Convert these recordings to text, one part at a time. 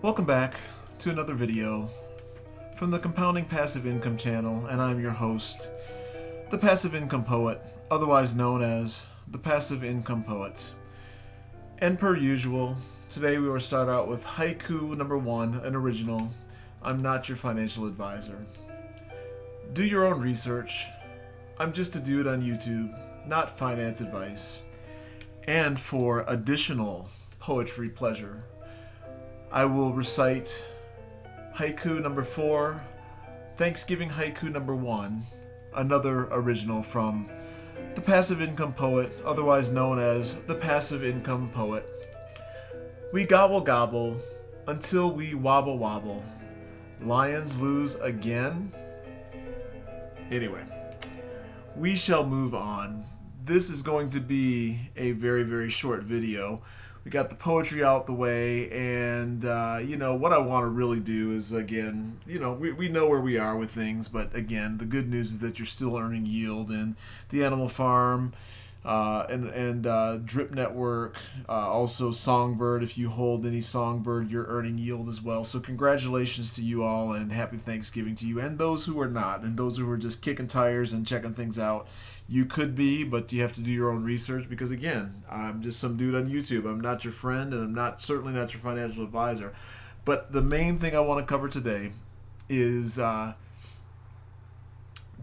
Welcome back to another video from the Compounding Passive Income channel, and I'm your host, the Passive Income Poet, otherwise known as the Passive Income Poet. And per usual, today we will start out with haiku number 1, an original. I'm not your financial advisor. Do your own research. I'm just a dude on YouTube, not finance advice. And for additional poetry pleasure, I will recite haiku number 4, Thanksgiving haiku number 1, another original from the Passive Income Poet, otherwise known as the Passive Income Poet. We gobble gobble until we wobble wobble. Lions lose again? Anyway, we shall move on. This is going to be a very, very short video. We got the poetry out the way, and what I want to really do is, again, we know where we are with things, but again, the good news is that you're still earning yield in the animal farm and drip network, also songbird. If you hold any songbird, you're earning yield as well. So congratulations to you all, and happy Thanksgiving to you, and those who are not, and those who are just kicking tires and checking things out. You could be, but you have to do your own research, because again, I'm just some dude on YouTube. I'm not your friend, and I'm certainly not your financial advisor. But the main thing I want to cover today is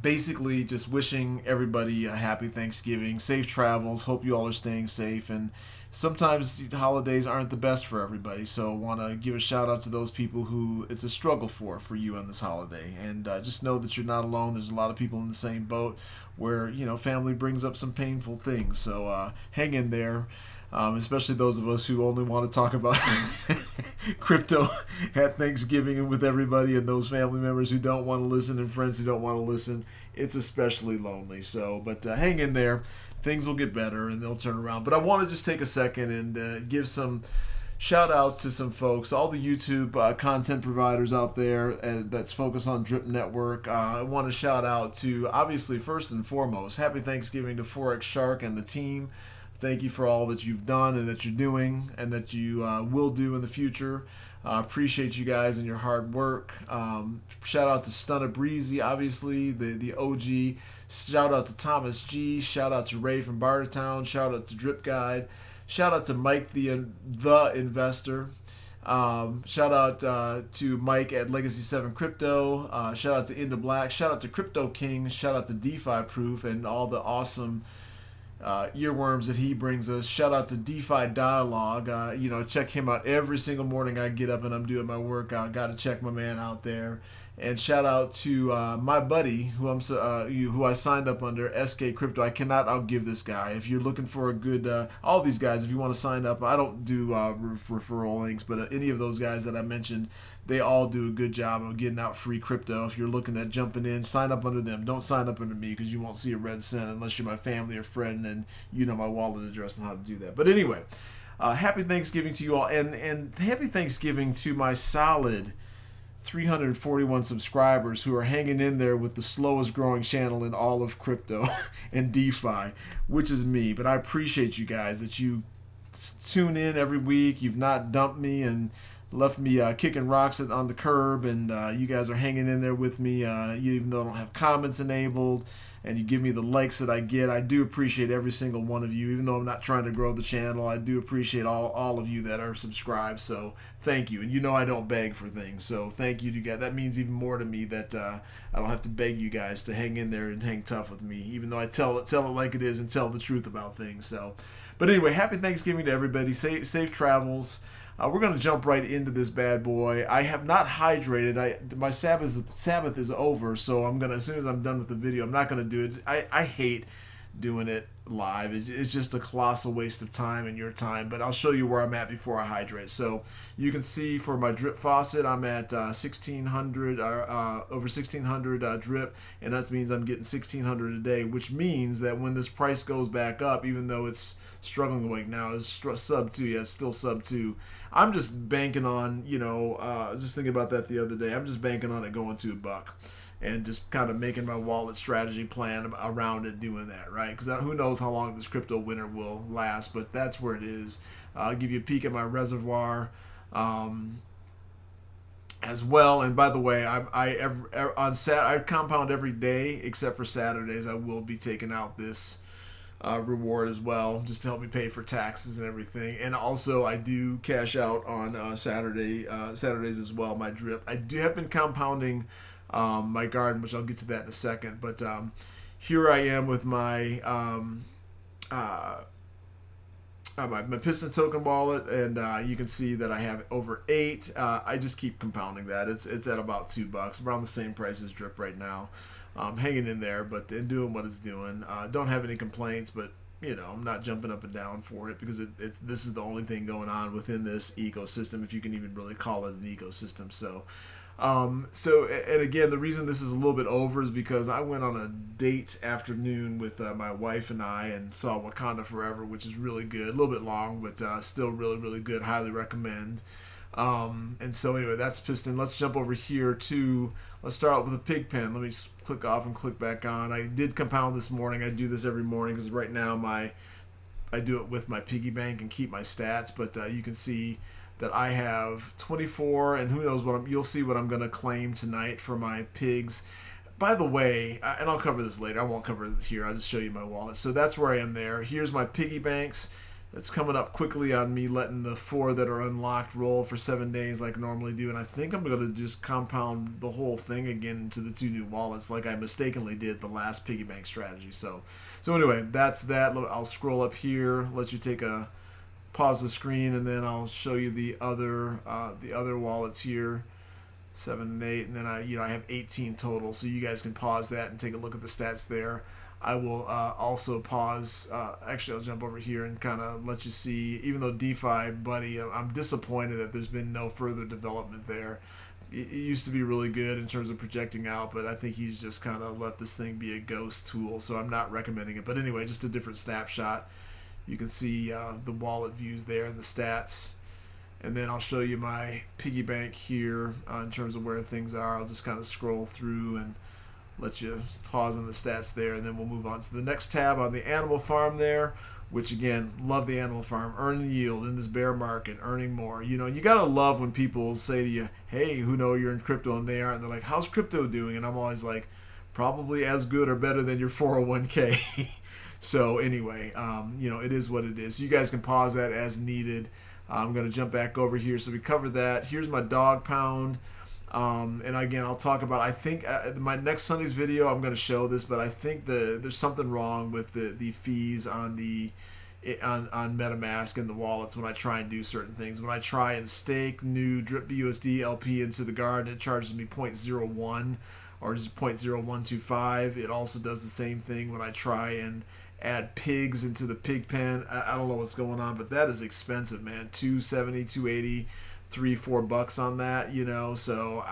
basically just wishing everybody a happy Thanksgiving, safe travels. Hope you all are staying safe, and sometimes the holidays aren't the best for everybody, so I want to give a shout out to those people who it's a struggle for you on this holiday. And just know that you're not alone. There's a lot of people in the same boat where family brings up some painful things, so hang in there. Especially those of us who only want to talk about crypto at Thanksgiving and with everybody, and those family members who don't want to listen and friends who don't want to listen. It's especially lonely. So, but hang in there. Things will get better and they'll turn around. But I want to just take a second and give some shout outs to some folks, all the YouTube content providers out there that's focused on Drip Network. I want to shout out to, obviously, first and foremost, happy Thanksgiving to Forex Shark and the team. Thank you for all that you've done and that you're doing and that you will do in the future. Appreciate you guys and your hard work. Shout out to Stunna Breezy, obviously, the OG. Shout out to Thomas G. Shout out to Ray from Bartertown. Shout out to Drip Guide. Shout out to Mike the Investor. Shout out to Mike at Legacy 7 Crypto. Shout out to Into Black. Shout out to Crypto King. Shout out to DeFi Proof and all the awesome earworms that he brings us. Shout out to DeFi Dialogue. Check him out every single morning I get up and I'm doing my workout. Got to check my man out there. And shout out to my buddy who I signed up under, SK Crypto. I cannot outgive this guy. If you're looking for a good, all these guys, if you want to sign up, I don't do referral links, but any of those guys that I mentioned, they all do a good job of getting out free crypto. If you're looking at jumping in, sign up under them. Don't sign up under me, because you won't see a red cent unless you're my family or friend and you know my wallet address and how to do that. But anyway, happy Thanksgiving to you all, and happy Thanksgiving to my solid 341 subscribers who are hanging in there with the slowest growing channel in all of crypto and DeFi, which is me. But I appreciate you guys that you tune in every week. You've not dumped me and left me kicking rocks on the curb, and you guys are hanging in there with me, even though I don't have comments enabled, and you give me the likes that I get. I do appreciate every single one of you, even though I'm not trying to grow the channel. I do appreciate all of you that are subscribed, so thank you. And I don't beg for things, so thank you to you guys. That means even more to me that I don't have to beg you guys to hang in there and hang tough with me, even though I tell it like it is and tell the truth about things. So, but anyway, happy Thanksgiving to everybody. Safe travels. We're going to jump right into this bad boy. I have not hydrated. My Sabbath is over, so I'm going to, as soon as I'm done with the video, I'm not going to do it. I hate doing it live. It's just a colossal waste of time and your time, but I'll show you where I'm at before I hydrate. So you can see for my drip faucet, I'm at 1600, over 1600 drip, and that means I'm getting 1600 a day, which means that when this price goes back up, even though it's struggling right now, it's sub 2, yeah, it's still sub 2. I'm just banking on, just thinking about that the other day, I'm just banking on it going to $1. And just kind of making my wallet strategy plan around it, doing that, right? Because who knows how long this crypto winter will last, but that's where it is. I'll give you a peek at my reservoir. as well. And by the way, I compound every day except for Saturdays. I will be taking out this reward as well, just to help me pay for taxes and everything. And also, I do cash out on Saturdays as well. My drip. I do have been compounding my garden, which I'll get to that in a second. But here I am with my uh, my piston token wallet, and you can see that I have over 8. I just keep compounding that. It's at about $2, around the same price as drip right now. Hanging in there, but and doing what it's doing. Don't have any complaints, but I'm not jumping up and down for it, because this is the only thing going on within this ecosystem, if you can even really call it an ecosystem. And again, the reason this is a little bit over is because I went on a date afternoon with my wife and I, and saw Wakanda Forever, which is really good. A little bit long, but still really, really good. Highly recommend. And so anyway, that's Piston. Let's jump over here to, let's start out with a pig pen. Let me click off and click back on. I did compound this morning. I do this every morning because right now I do it with my piggy bank and keep my stats, but you can see that I have 24, and who knows you'll see what I'm going to claim tonight for my pigs. By the way, and I'll cover this later. I won't cover it here. I'll just show you my wallet. So that's where I am there. Here's my piggy banks. It's coming up quickly on me letting the 4 that are unlocked roll for 7 days like I normally do. And I think I'm going to just compound the whole thing again into the 2 new wallets like I mistakenly did the last piggy bank strategy. So anyway, that's that. I'll scroll up here, let you pause the screen, and then I'll show you the other wallets here, 7 and 8, and then I have 18 total, so you guys can pause that and take a look at the stats there. I will also pause. Actually, I'll jump over here and kind of let you see. Even though Defi, buddy, I'm disappointed that there's been no further development there. It used to be really good in terms of projecting out, but I think he's just kind of let this thing be a ghost tool, so I'm not recommending it. But anyway, just a different snapshot. You can see the wallet views there and the stats. And then I'll show you my piggy bank here in terms of where things are. I'll just kind of scroll through and let you pause on the stats there, and then we'll move on to the next tab on the animal farm there, which again, love the animal farm. Earning yield in this bear market, earning more. You gotta love when people say to you, hey, who know you're in crypto, and they aren't. They're like, how's crypto doing? And I'm always like, probably as good or better than your 401k. So anyway, it is what it is. You guys can pause that as needed. I'm going to jump back over here. So we covered that. Here's my dog pound. And again, I'll talk about, I think my next Sunday's video, I'm going to show this, but I think there's something wrong with the fees on on MetaMask and the wallets when I try and do certain things. When I try and stake new drip BUSD LP into the guard, it charges me 0.01 or just 0.0125. It also does the same thing when I try and add pigs into the pig pen. I don't know what's going on, but that is expensive, man. $270, $280, $3-4 on that, so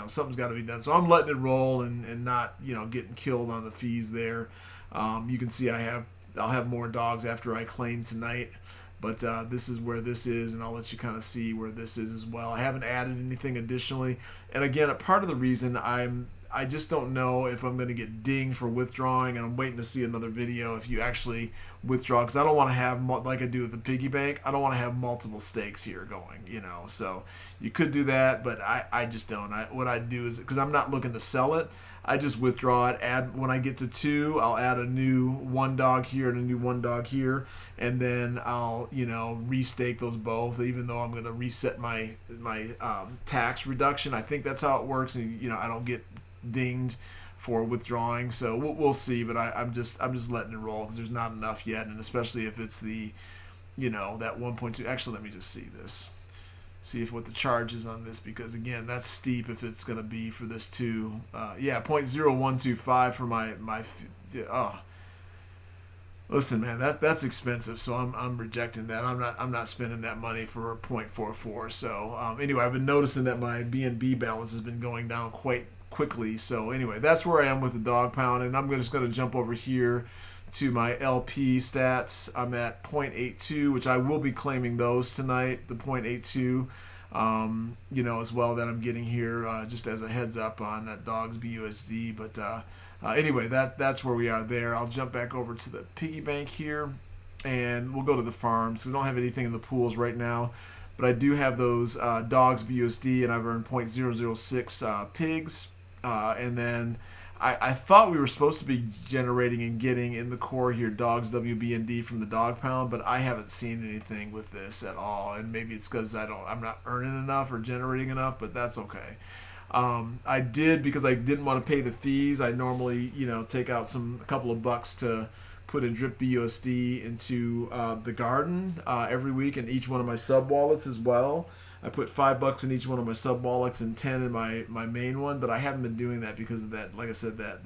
something's got to be done. So I'm letting it roll and not getting killed on the fees there. You can see I'll have more dogs after I claim tonight, but this is where this is, and I'll let you kind of see where this is as well. I haven't added anything additionally, and again, a part of the reason I just don't know if I'm going to get dinged for withdrawing, and I'm waiting to see another video if you actually withdraw, because I don't want to have, like I do with the piggy bank, I don't want to have multiple stakes here going, so you could do that, but I just don't. What I do is, because I'm not looking to sell it, I just withdraw it, when I get to 2, I'll add a new 1 dog here and a new 1 dog here, and then I'll, restake those both, even though I'm going to reset my tax reduction. I think that's how it works, and, I don't get dinged for withdrawing, so we'll see, but I'm just letting it roll because there's not enough yet, and especially if it's that 1.2. Actually, let me just see if what the charge is on this, because again, that's steep if it's going to be for this too. 0.0125 for my listen, man, that's expensive, so I'm rejecting that. I'm not spending that money for 0.44. So anyway, I've been noticing that my BNB balance has been going down quite quickly. So anyway, that's where I am with the dog pound, and I'm just going to jump over here to my LP stats. I'm at 0.82, which I will be claiming those tonight, the 0.82 as well, that I'm getting here, just as a heads up on that dog's BUSD. But anyway, that's where we are there. I'll jump back over to the piggy bank here, and we'll go to the farms. I don't have anything in the pools right now. but I do have those dogs BUSD, and I've earned 0.006 pigs, and then I thought we were supposed to be generating and getting in the core here dogs WBND from the dog pound, but I haven't seen anything with this at all, and maybe it's because I'm not earning enough or generating enough, but that's okay. I did, because I didn't want to pay the fees. I normally, take out a couple of bucks to put in drip BUSD into the garden every week, in each one of my sub wallets as well. I put $5 in each one of my sub wallets and 10 in my main one, but I haven't been doing that because of that, like I said, that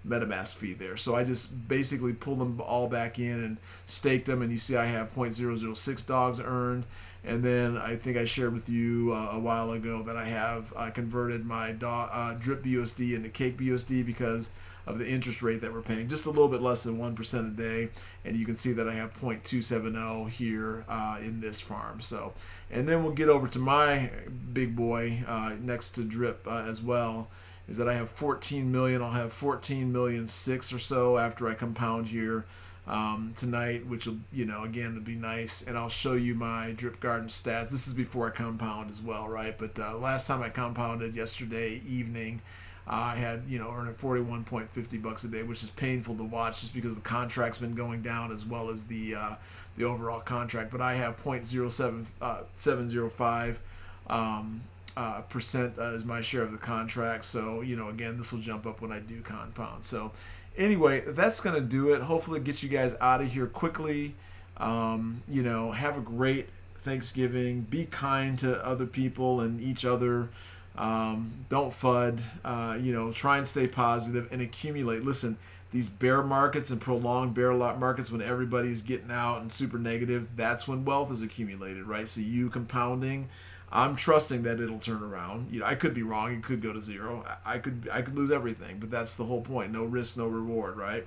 MetaMask fee there. So I just basically pulled them all back in and staked them, and you see I have 0.006 dogs earned. And then I think I shared with you a while ago that I converted my drip BUSD into cake BUSD because of the interest rate that we're paying, just a little bit less than 1% a day. And you can see that I have 0.270 here in this farm. So, and then we'll get over to my big boy next to drip as well, is that I have 14 million. I'll have 14 million 6 or so after I compound here tonight, which will, again, would be nice. And I'll show you my drip garden stats. This is before I compound as well, right? But last time I compounded yesterday evening, I had, earning $41.50 a day, which is painful to watch just because the contract's been going down as well as the overall contract. But I have 0.0705 percent as my share of the contract. So, again, this will jump up when I do compound. So anyway, that's going to do it. Hopefully get you guys out of here quickly. Have a great Thanksgiving. Be kind to other people and each other. Don't FUD. Try and stay positive and accumulate. Listen, these bear markets and prolonged bear markets, when everybody's getting out and super negative, that's when wealth is accumulated, right? So you compounding, I'm trusting that it'll turn around. I could be wrong. It could go to zero. I could lose everything, but that's the whole point. No risk, no reward, right?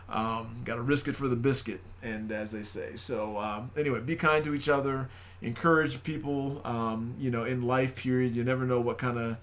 Got to risk it for the biscuit, and as they say. So anyway, be kind to each other. Encourage people, in life, period. You never know what kind of,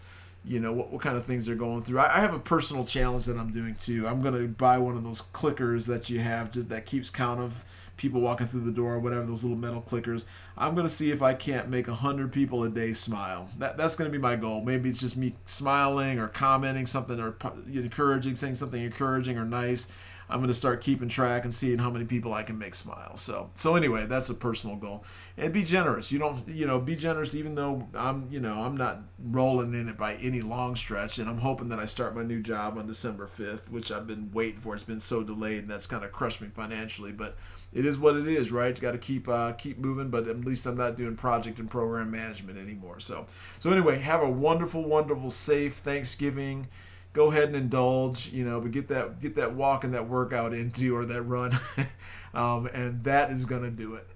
what kind of things they're going through. I have a personal challenge that I'm doing too. I'm going to buy one of those clickers that you have just that keeps count of people walking through the door, whatever, those little metal clickers. I'm going to see if I can't make 100 people a day smile. That's going to be my goal. Maybe it's just me smiling or commenting something or encouraging, saying something encouraging or nice. I'm going to start keeping track and seeing how many people I can make smile. So anyway, that's a personal goal. And be generous. Be generous even though I'm not rolling in it by any long stretch. And I'm hoping that I start my new job on December 5th, which I've been waiting for. It's been so delayed, and that's kind of crushed me financially. But it is what it is, right? You got to keep moving. But at least I'm not doing project and program management anymore. So anyway, have a wonderful, wonderful, safe Thanksgiving. Go ahead and indulge, but get that walk and that workout into, or that run, and that is gonna do it.